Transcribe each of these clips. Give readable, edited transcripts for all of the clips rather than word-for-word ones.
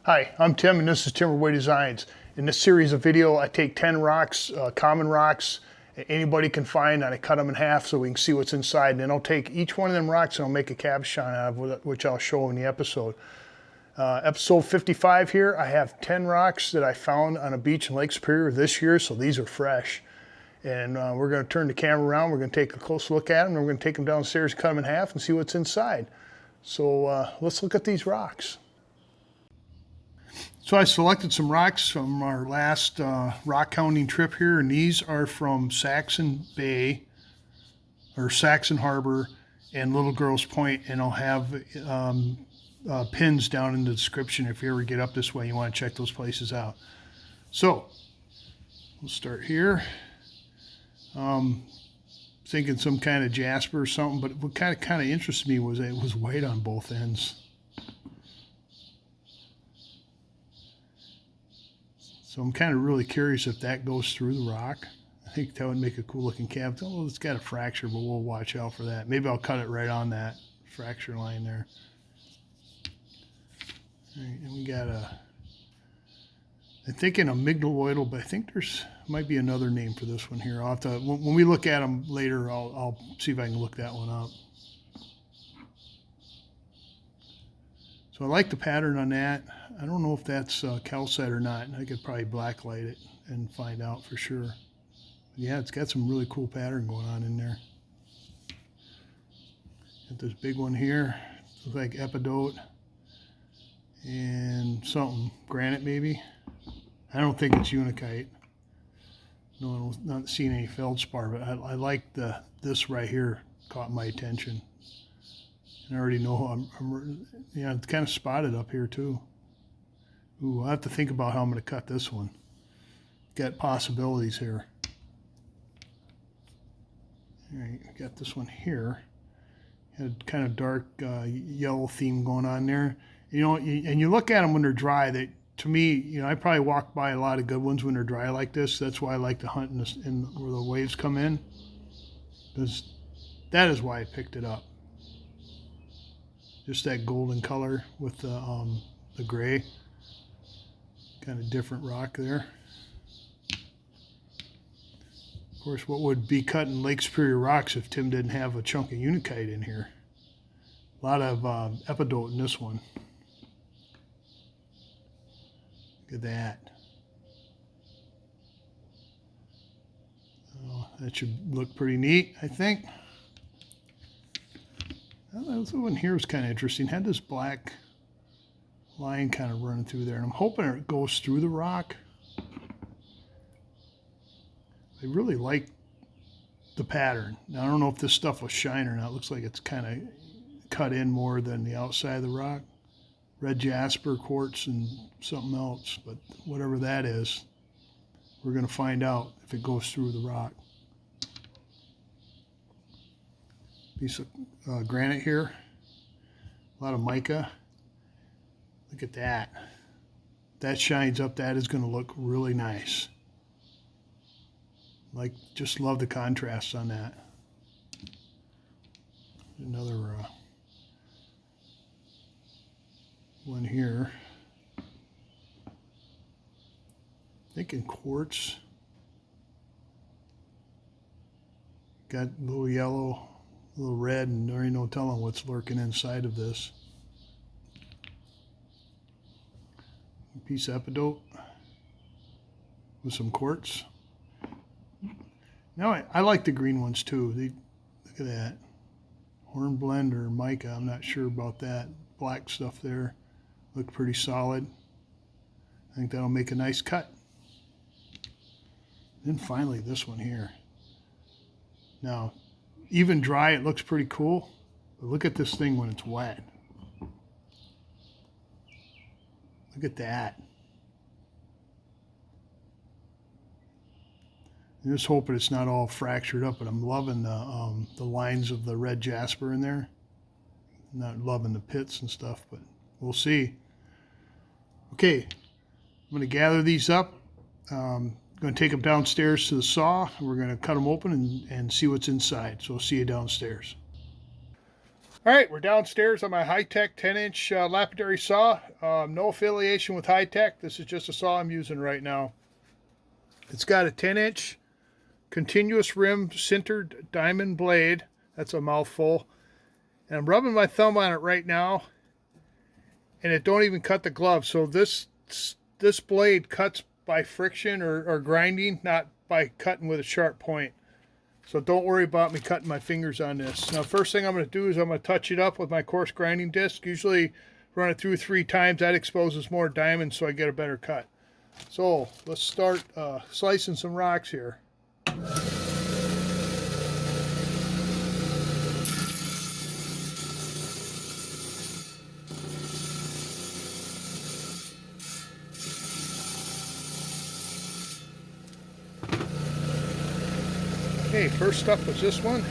Hi, I'm Tim and this is Timberway Designs. In this series of video, I take 10 rocks, common rocks, anybody can find, and I cut them in half so we can see what's inside. And then I'll take each one of them rocks and I'll make a cabochon out of it, which I'll show in the episode. Episode 55 here, I have 10 rocks that I found on a beach in Lake Superior this year, so these are fresh. And we're going to turn the camera around, we're going to take a close look at them, and we're going to take them downstairs, cut them in half, and see what's inside. So let's look at these rocks. So I selected some rocks from our last rock hounding trip here, and these are from Saxon Bay, or Saxon Harbor, and Little Girls Point, and I'll have pins down in the description if you ever get up this way and you want to check those places out. So we'll start here. Thinking some kind of jasper or something, but what kind of interested me was that it was white on both ends. So I'm kind of really curious if that goes through the rock. I think that would make a cool looking cab. Oh, it's got a fracture, but we'll watch out for that. Maybe I'll cut it right on that fracture line there. All right, and we got I'm thinking amygdaloidal, but I think there's might be another name for this one here. I'll have to, when we look at them later, I'll see if I can look that one up. So I like the pattern on that. I don't know if that's calcite or not. I could probably blacklight it and find out for sure. Yeah, it's got some really cool pattern going on in there. Got this big one here. Looks like epidote and something granite maybe. I don't think it's unikite. No, I'm not seeing any feldspar, but I like this right here caught my attention. And I already know yeah, it's kind of spotted up here too. Ooh, I'll have to think about how I'm going to cut this one. Got possibilities here. All right, got this one here. Had kind of dark yellow theme going on there. You know, and you look at them when they're dry. They, to me, you know, I probably walk by a lot of good ones when they're dry like this. That's why I like to hunt in where the waves come in, because that is why I picked it up. Just that golden color with the gray. Kind of different rock there. Of course, what would be cut in Lake Superior rocks if Tim didn't have a chunk of unikite in here? A lot of epidote in this one. Look at that. Oh, that should look pretty neat, I think. Well, this one here was kind of interesting. Had this black line kind of running through there, and I'm hoping it goes through the rock. I really like the pattern. Now, I don't know if this stuff will shine or not. It looks like it's kind of cut in more than the outside of the rock. Red jasper, quartz, and something else, but whatever that is, we're going to find out if it goes through the rock. Piece of granite here, a lot of mica. Look at that. That shines up. That is going to look really nice. Like, just love the contrast on that. Another one here. Thinking quartz. Got a little yellow, a little red, and there ain't no telling what's lurking inside of this. A piece of epidote with some quartz. Now I like the green ones too. Look at that. Hornblende or mica, I'm not sure about that. Black stuff there. Look pretty solid. I think that'll make a nice cut. Then finally this one here. Now, even dry, it looks pretty cool, but look at this thing when it's wet. Look at that. I'm just hoping it's not all fractured up, but I'm loving the lines of the red jasper in there. I'm not loving the pits and stuff, but we'll see. Okay, I'm going to gather these up. I'm going to take them downstairs to the saw. We're going to cut them open and see what's inside. So I'll see you downstairs. All right, we're downstairs on my high-tech 10-inch lapidary saw. No affiliation with high-tech. This is just a saw I'm using right now. It's got a 10-inch continuous rim sintered diamond blade. That's a mouthful. And I'm rubbing my thumb on it right now, and it don't even cut the glove. So this blade cuts by friction or grinding, not by cutting with a sharp point. So don't worry about me cutting my fingers on this. Now, first thing I'm going to do is I'm going to touch it up with my coarse grinding disc. Usually run it through 3 times. That exposes more diamond so I get a better cut. So let's start slicing some rocks here. Okay, first up was this one. I'm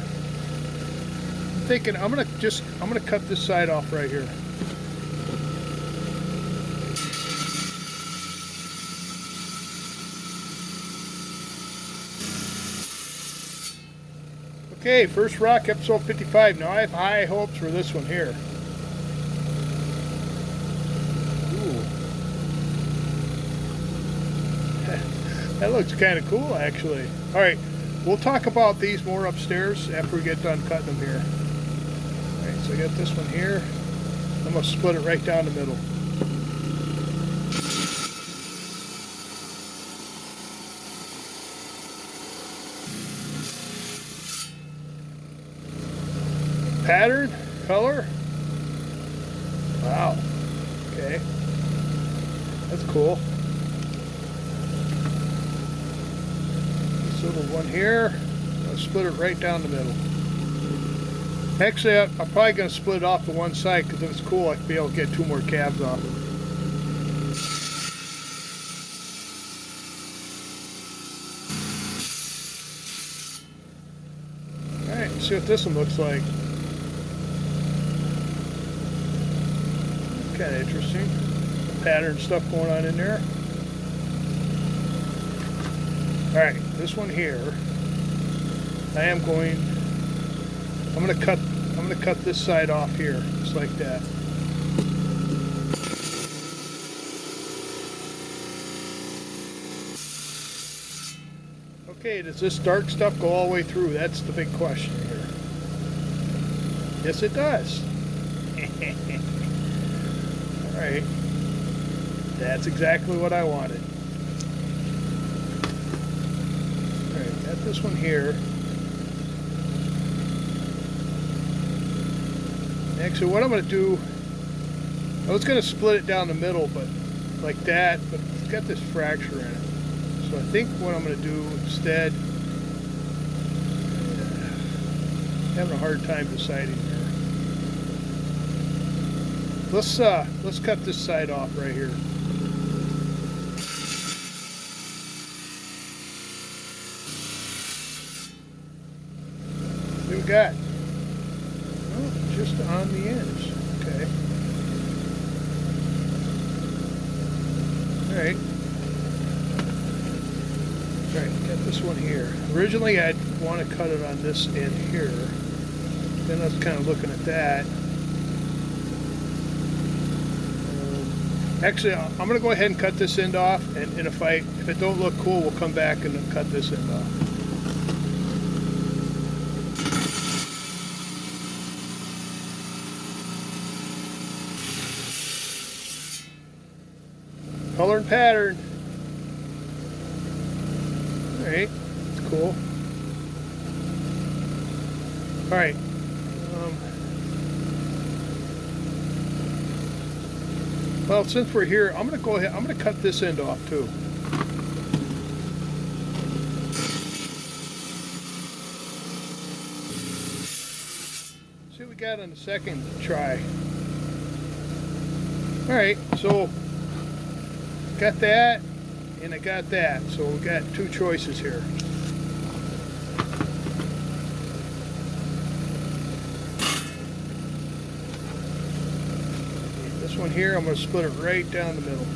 thinking I'm gonna cut this side off right here. Okay, first rock, episode 55. Now I have high hopes for this one here. Ooh. That looks kind of cool, actually. All right. We'll talk about these more upstairs after we get done cutting them here. All right, so I got this one here. I'm going to split it right down the middle. Pattern, color. Wow. Okay. That's cool. Little one here. I'll split it right down the middle. Actually, I'm probably going to split it off to one side because if it's cool, I can be able to get 2 more cabs off. Alright, let's see what this one looks like. Kind of interesting. Pattern stuff going on in there. Alright, this one here, I'm gonna cut this side off here, just like that. Okay, does this dark stuff go all the way through? That's the big question here. Yes, it does. Alright, that's exactly what I wanted. Got this one here. Actually, what I'm going to do, I was going to split it down the middle, but like that, but it's got this fracture in it. So I think what I'm going to do instead, having a hard time deciding here. Let's cut this side off right here. What do we got? Oh, just on the edge. Okay. Alright. Alright, got this one here. Originally I'd want to cut it on this end here. Then I was kind of looking at that. Actually, I'm going to go ahead and cut this end off, and if it don't look cool, we'll come back and then cut this end off. Color and pattern. Alright, that's cool. Alright. Well, since we're here, I'm going to go ahead, I'm going to cut this end off too. See what we got on the second try. Alright, so got that, and I got that. So we got 2 choices here. This one here, I'm going to split it right down the middle.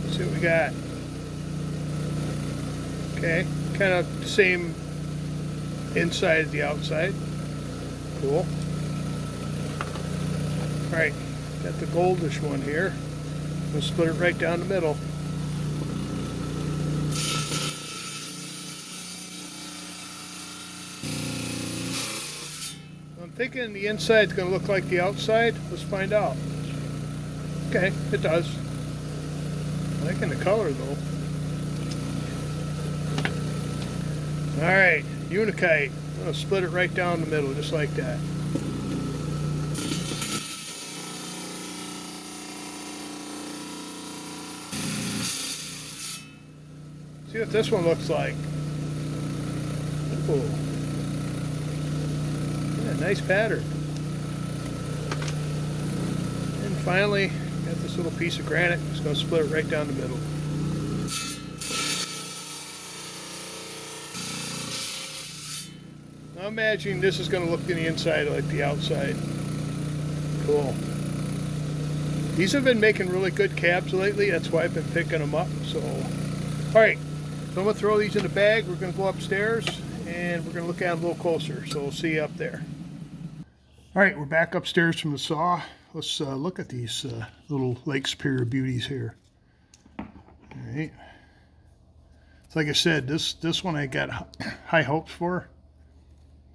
Let's see what we got. Okay, kind of the same inside as the outside. Cool. Alright, got the goldish one here. We'll split it right down the middle. I'm thinking the inside's going to look like the outside. Let's find out. Okay, it does. I'm liking the color though. Alright, unikite. I'm going to split it right down the middle, just like that. See what this one looks like. Ooh. Yeah, nice pattern. And finally, got this little piece of granite. Just going to split it right down the middle. Now imagine this is going to look in the inside like the outside. Cool. These have been making really good cabs lately. That's why I've been picking them up. So, all right. So I'm going to throw these in the bag. We're going to go upstairs and we're going to look at them a little closer. So we'll see you up there. All right, we're back upstairs from the saw. Let's look at these little Lake Superior beauties here. All right. So like I said, this one I got high hopes for.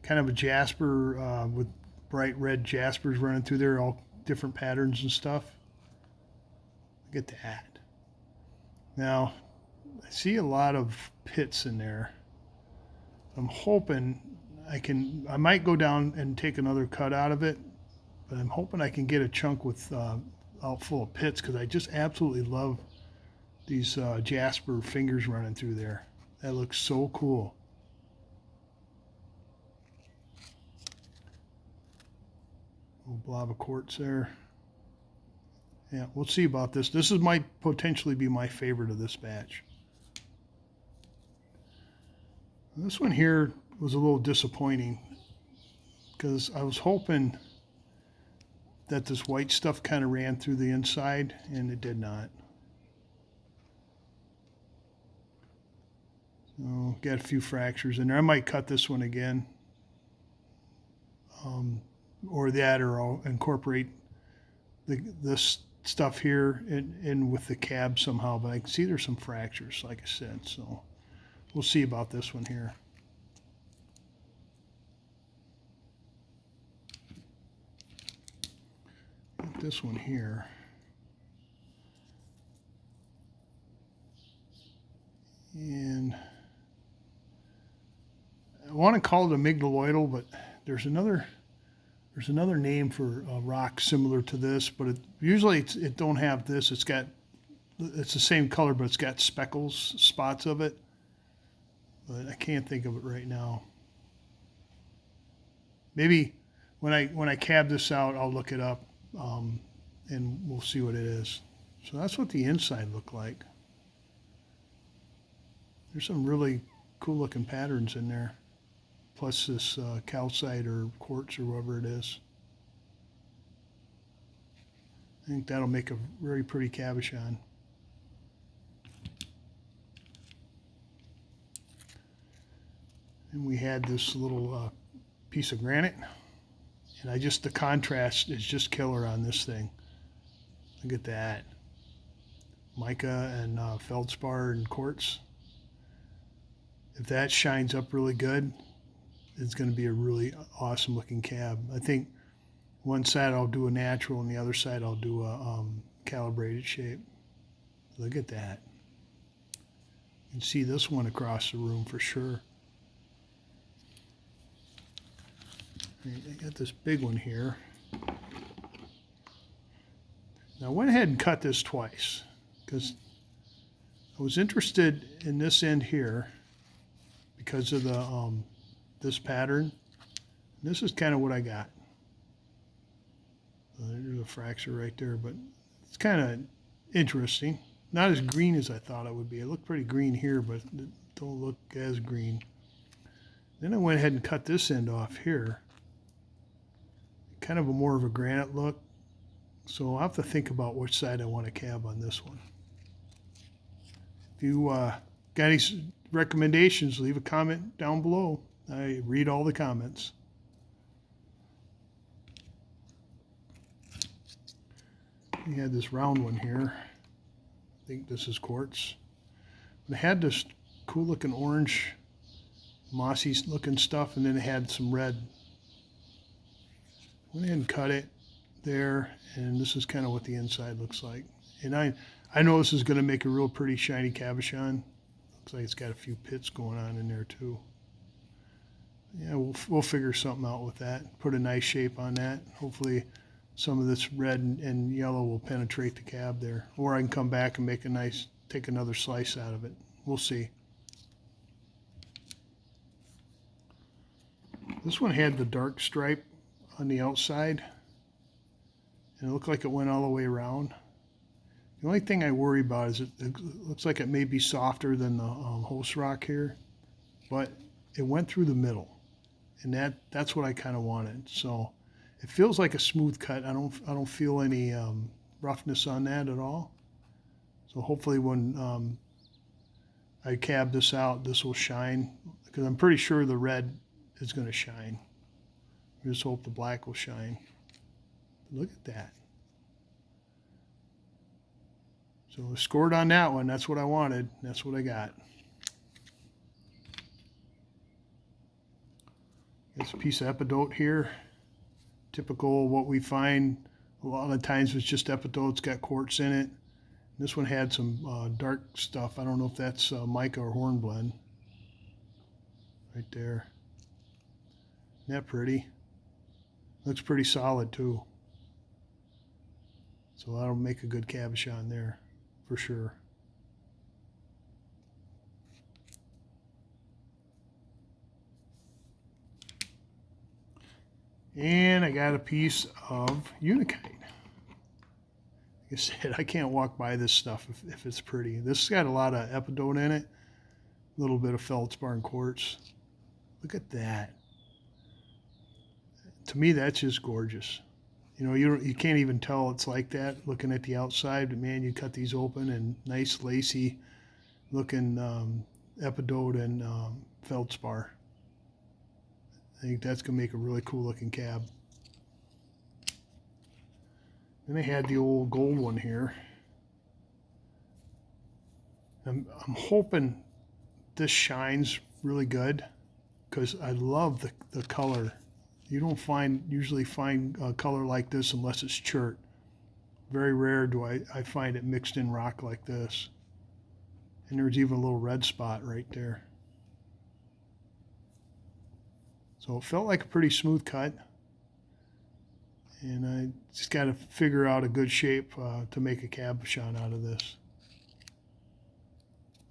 Kind of a jasper with bright red jaspers running through there, all different patterns and stuff. Look at that. Now, I see a lot of pits in there. I'm hoping I might go down and take another cut out of it, but I'm hoping I can get a chunk with out full of pits, because I just absolutely love these jasper fingers running through there. That looks so cool. Little blob of quartz there. Yeah, we'll see about this. This might potentially be my favorite of this batch. This one here was a little disappointing because I was hoping that this white stuff kind of ran through the inside, and it did not. So got a few fractures in there. I might cut this one again, or I'll incorporate this stuff here in with the cab somehow. But I can see there's some fractures, like I said. So we'll see about this one here. This one here. And I want to call it amygdaloidal, but there's another name for a rock similar to this, but usually it don't have this. It's the same color, but it's got speckles, spots of it. But I can't think of it right now. Maybe when I cab this out, I'll look it up, and we'll see what it is. So that's what the inside looked like. There's some really cool looking patterns in there, plus this calcite or quartz or whatever it is. I think that'll make a very pretty cabochon. And we had this little piece of granite, and the contrast is just killer on this thing. Look at that. Mica and feldspar and quartz. If that shines up really good, it's going to be a really awesome looking cab. I think one side I'll do a natural and the other side I'll do a calibrated shape. Look at that. You can see this one across the room for sure. I got this big one here. Now I went ahead and cut this twice because I was interested in this end here because of the this pattern. This is kind of what I got. There's a fracture right there, but it's kind of interesting. Not as green as I thought it would be. It looked pretty green here, but it don't look as green. Then I went ahead and cut this end off here. Kind of more of a granite look. So I'll have to think about which side I want to cab on this one. If you got any recommendations, leave a comment down below. I read all the comments. We had this round one here. I think this is quartz. It had this cool looking orange, mossy looking stuff, and then it had some red. Went ahead and cut it there, and this is kind of what the inside looks like. And I know this is going to make a real pretty shiny cabochon. Looks like it's got a few pits going on in there too. Yeah, we'll figure something out with that. Put a nice shape on that. Hopefully some of this red and yellow will penetrate the cab there. Or I can come back and make a nice, take another slice out of it. We'll see. This one had the dark stripe on the outside, and it looked like it went all the way around. The only thing I worry about is it looks like it may be softer than the host rock here, but it went through the middle, and that's what I kind of wanted. So it feels like a smooth cut. I don't feel any roughness on that at all. So hopefully when I cab this out, this will shine, because I'm pretty sure the red is going to shine. I just hope the black will shine. Look at that. So I scored on that one. That's what I wanted. That's what I got. It's a piece of epidote here. Typical what we find a lot of times with just epidote. It's got quartz in it. This one had some dark stuff. I don't know if that's mica or hornblende. Right there. Isn't that pretty? Looks pretty solid too. So that'll make a good cabochon there for sure. And I got a piece of unakite. Like I said, I can't walk by this stuff if it's pretty. This has got a lot of epidote in it, a little bit of feldspar and quartz. Look at that. To me, that's just gorgeous. You know, you can't even tell it's like that looking at the outside, but man, you cut these open and nice lacy looking epidote and feldspar. I think that's going to make a really cool looking cab. Then I had the old gold one here. I'm hoping this shines really good, because I love the color. You don't usually find a color like this unless it's chert. Very rare do I find it mixed in rock like this. And there's even a little red spot right there. So it felt like a pretty smooth cut. And I just got to figure out a good shape to make a cabochon out of this.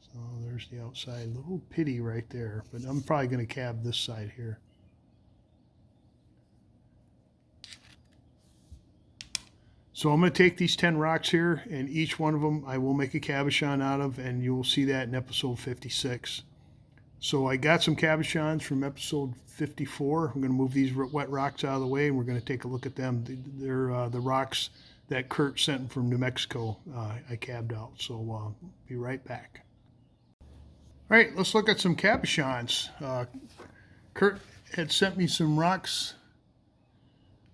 So there's the outside, a little pitty right there. But I'm probably going to cab this side here. So I'm going to take these 10 rocks here, and each one of them I will make a cabochon out of, and you will see that in episode 56. So I got some cabochons from episode 54. I'm going to move these wet rocks out of the way, and we're going to take a look at them. They're the rocks that Kurt sent from New Mexico. I cabbed out, so be right back. All right, let's look at some cabochons. Kurt had sent me some rocks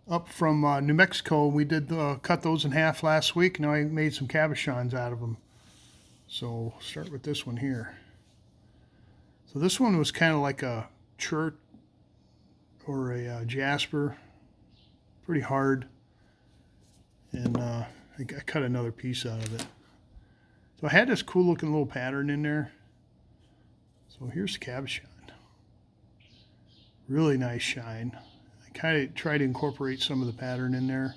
up from New Mexico. We did cut those in half last week. Now I made some cabochons out of them. So start with this one here. So this one was kind of like a chert or a jasper, pretty hard, and I cut another piece out of it. So I had this cool looking little pattern in there. So here's the cabochon. Really nice shine. I kind of try to incorporate some of the pattern in there.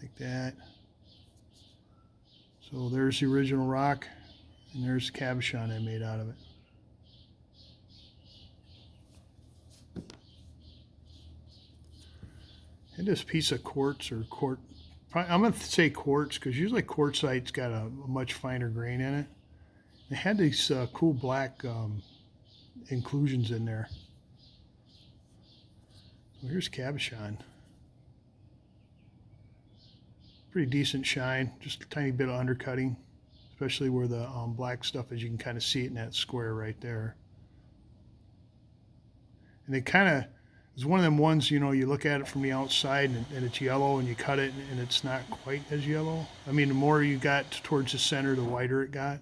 Like that. So there's the original rock, and there's the cabochon I made out of it. And this piece of quartz or I'm going to say quartz, because usually quartzite's got a much finer grain in it. It had these cool black inclusions in there. So here's cabochon. pretty decent shine, just a tiny bit of undercutting, especially where the black stuff is. You can kind of see it in that square right there. And it kind of is one of them ones, you know, you look at it from the outside and it's yellow, and you cut it and it's not quite as yellow. I mean, the more you got towards the center, the whiter it got.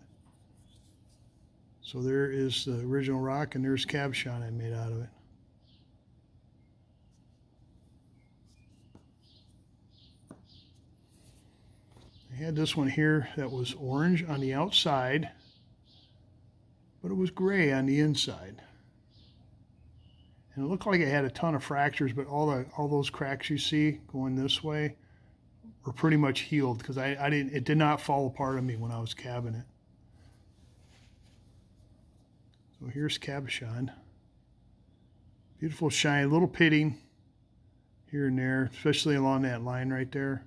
So there is the original rock, and there's cabochon I made out of it. I had this one here that was orange on the outside, but it was gray on the inside. And it looked like it had a ton of fractures, but all those cracks you see going this way were pretty much healed, because it did not fall apart on me when I was cabbing it. So here's cabochon. Beautiful shine, a little pitting here and there, especially along that line right there.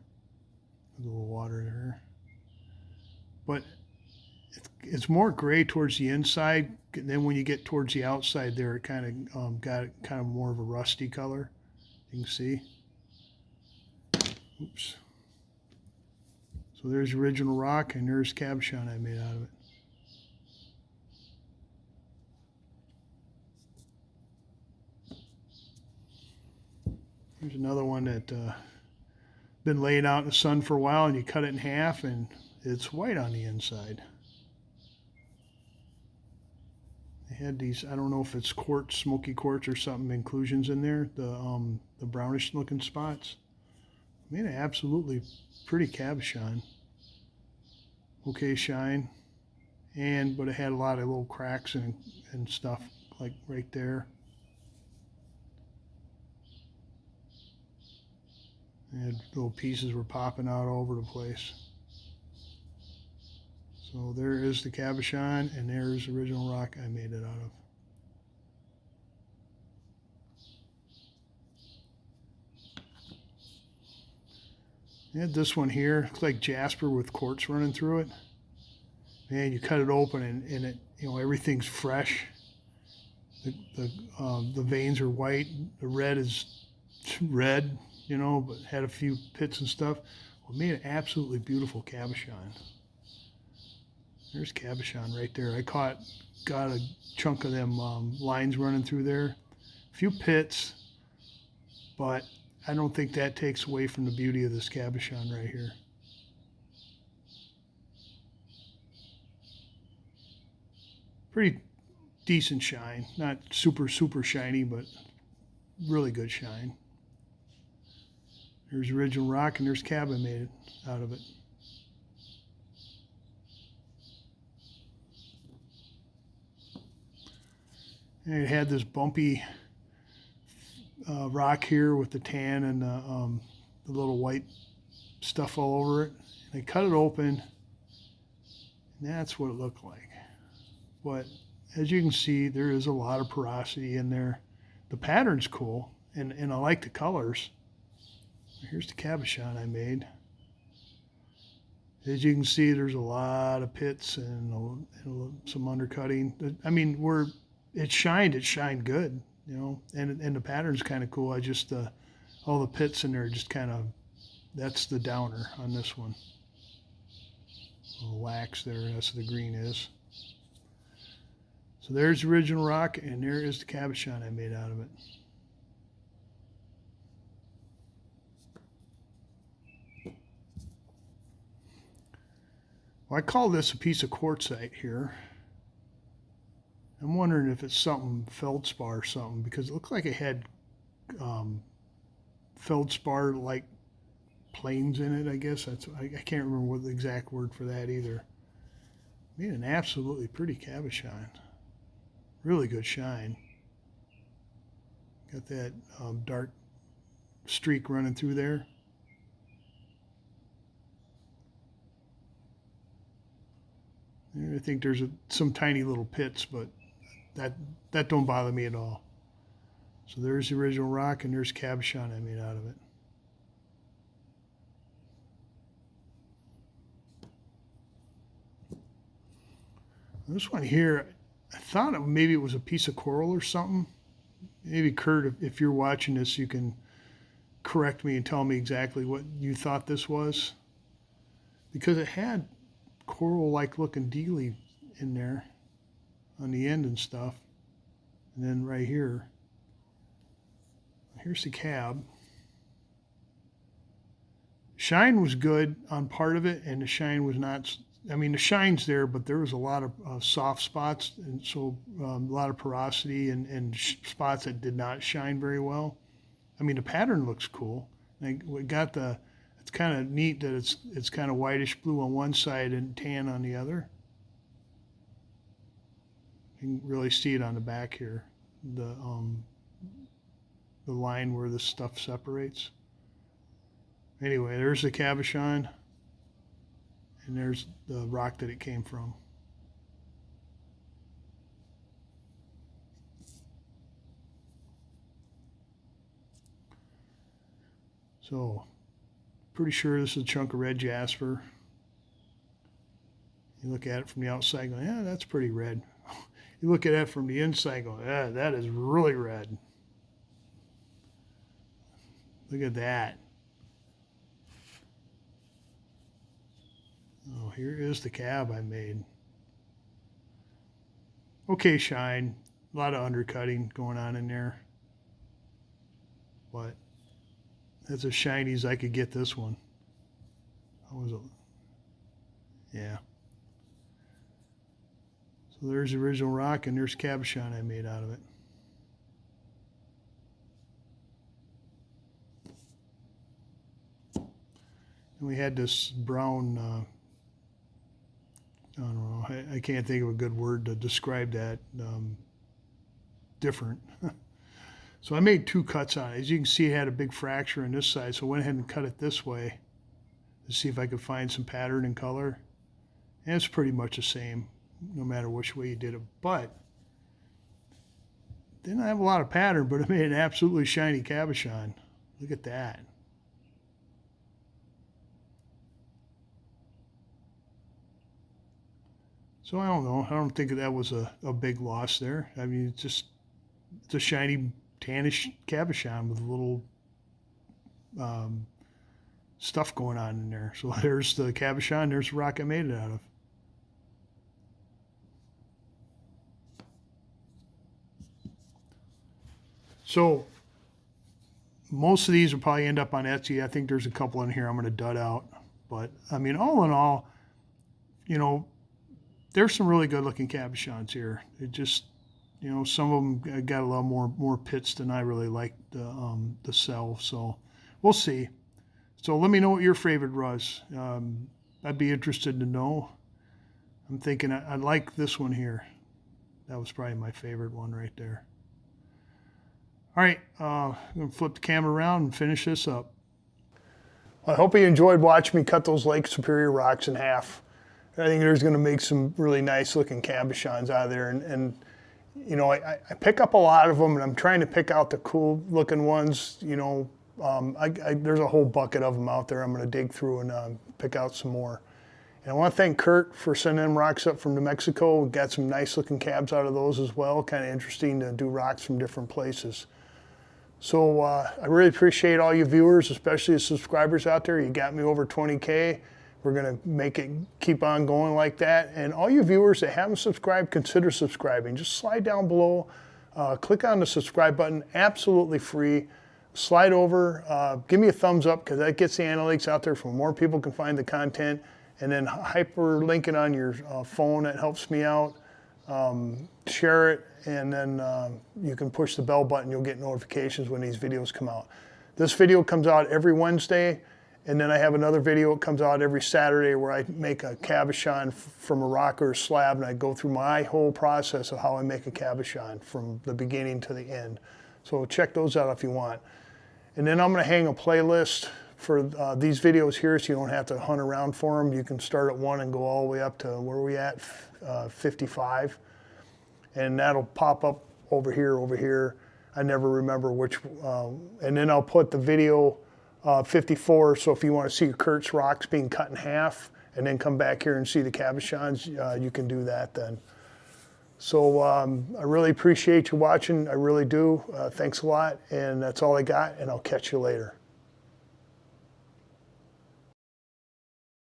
There's a little water there. But it's more gray towards the inside. And then when you get towards the outside there, it kind of got kind of more of a rusty color. You can see. Oops. So there's the original rock, and there's cabochon I made out of it. Here's another one that been laying out in the sun for a while, and you cut it in half, and it's white on the inside. They had these, I don't know if it's quartz, smoky quartz or something, inclusions in there, the brownish looking spots. I mean, absolutely pretty cabochon. Okay shine, but it had a lot of little cracks and stuff like right there. And little pieces were popping out all over the place. So there is the cabochon, and there's the original rock I made it out of. I had this one here. Looks like jasper with quartz running through it. Man, you cut it open, and it, you know, everything's fresh. The veins are white. The red is red, you know, but had a few pits and stuff. Well, made an absolutely beautiful cabochon. There's cabochon right there. I got a chunk of them lines running through there. A few pits, but I don't think that takes away from the beauty of this cabochon right here. Pretty decent shine. Not super, super shiny, but really good shine. There's original rock, and there's cab I made it out of it. And it had this bumpy rock here with the tan and the little white stuff all over it. And I cut it open, and that's what it looked like. But as you can see, there is a lot of porosity in there. The pattern's cool, and I like the colors. Here's the cabochon I made. As you can see, there's a lot of pits and some undercutting. I mean, it shined good, you know, and the pattern's kind of cool. I just, all the pits in there just kind of, that's the downer on this one. A little wax there, that's what the green is. So there's the original rock, and there is the cabochon I made out of it. Well, I call this a piece of quartzite here. I'm wondering if it's something feldspar or something, because it looked like it had feldspar-like planes in it, I guess. I can't remember what the exact word for that either. Made an absolutely pretty cabochon. Really good shine. Got that dark streak running through there. I think there's some tiny little pits, but that don't bother me at all. So there's the original rock, and there's cabochon I made out of it. This one here, I thought maybe it was a piece of coral or something. Maybe Kurt, if you're watching this, you can correct me and tell me exactly what you thought this was. because it had coral-like looking dealy in there on the end and stuff. And then right here, here's the cab. Shine was good on part of it, and the shine was not. I mean, the shine's there, but there was a lot of soft spots, and so a lot of porosity and spots that did not shine very well. I mean, the pattern looks cool. Like we got the. It's kind of neat that it's kind of whitish blue on one side and tan on the other. You can really see it on the back here, the line where this stuff separates. Anyway, there's the cabochon, and there's the rock that it came from. So, pretty sure this is a chunk of red jasper. You look at it from the outside, going, yeah, that's pretty red. You look at it from the inside, going, yeah, that is really red. Look at that. Oh, here is the cab I made. Okay, shine. A lot of undercutting going on in there. But that's as shiny as I could get this one. How was it? Yeah. So there's the original rock, and there's cabochon I made out of it. And we had this brown, I don't know, I can't think of a good word to describe that, different. So I made 2 cuts on it. As you can see, it had a big fracture on this side, so I went ahead and cut it this way to see if I could find some pattern and color. And it's pretty much the same, no matter which way you did it. But didn't have a lot of pattern, but it made an absolutely shiny cabochon. Look at that. So I don't know. I don't think that was a big loss there. I mean, it's a shiny tannish cabochon with a little stuff going on in there. So there's the cabochon. There's the rock I made it out of. So most of these will probably end up on Etsy. I think there's a couple in here I'm going to dud out. But, I mean, all in all, you know, there's some really good looking cabochons here. It just, you know, some of them got a lot more pits than I really like to sell. So we'll see. So let me know what your favorite was. I'd be interested to know. I'm thinking I like this one here. That was probably my favorite one right there. All right, I'm going to flip the camera around and finish this up. I hope you enjoyed watching me cut those Lake Superior rocks in half. I think there's going to make some really nice looking cabochons out of there. And you know, I pick up a lot of them, and I'm trying to pick out the cool looking ones. You know, there's a whole bucket of them out there. I'm going to dig through and pick out some more. And I want to thank Kurt for sending them rocks up from New Mexico. We got some nice looking cabs out of those as well. Kind of interesting to do rocks from different places. So I really appreciate all you viewers, especially the subscribers out there. You got me over 20K. We're going to make it keep on going like that. And all you viewers that haven't subscribed, consider subscribing. Just slide down below, click on the subscribe button, absolutely free. Slide over, give me a thumbs up, because that gets the analytics out there so more people can find the content. And then hyperlink it on your phone, that helps me out. Share it, and then you can push the bell button. You'll get notifications when these videos come out. This video comes out every Wednesday. And then I have another video that comes out every Saturday where I make a cabochon from a rock or a slab, and I go through my whole process of how I make a cabochon from the beginning to the end. So check those out if you want. And then I'm going to hang a playlist for these videos here, so you don't have to hunt around for them. You can start at 1 and go all the way up to, where are we at, 55. And that'll pop up over here. I never remember which. And then I'll put the video 54, so if you want to see Kurt's rocks being cut in half and then come back here and see the cabochons, you can do that then. So I really appreciate you watching. I really do. Thanks a lot, and that's all I got, and I'll catch you later.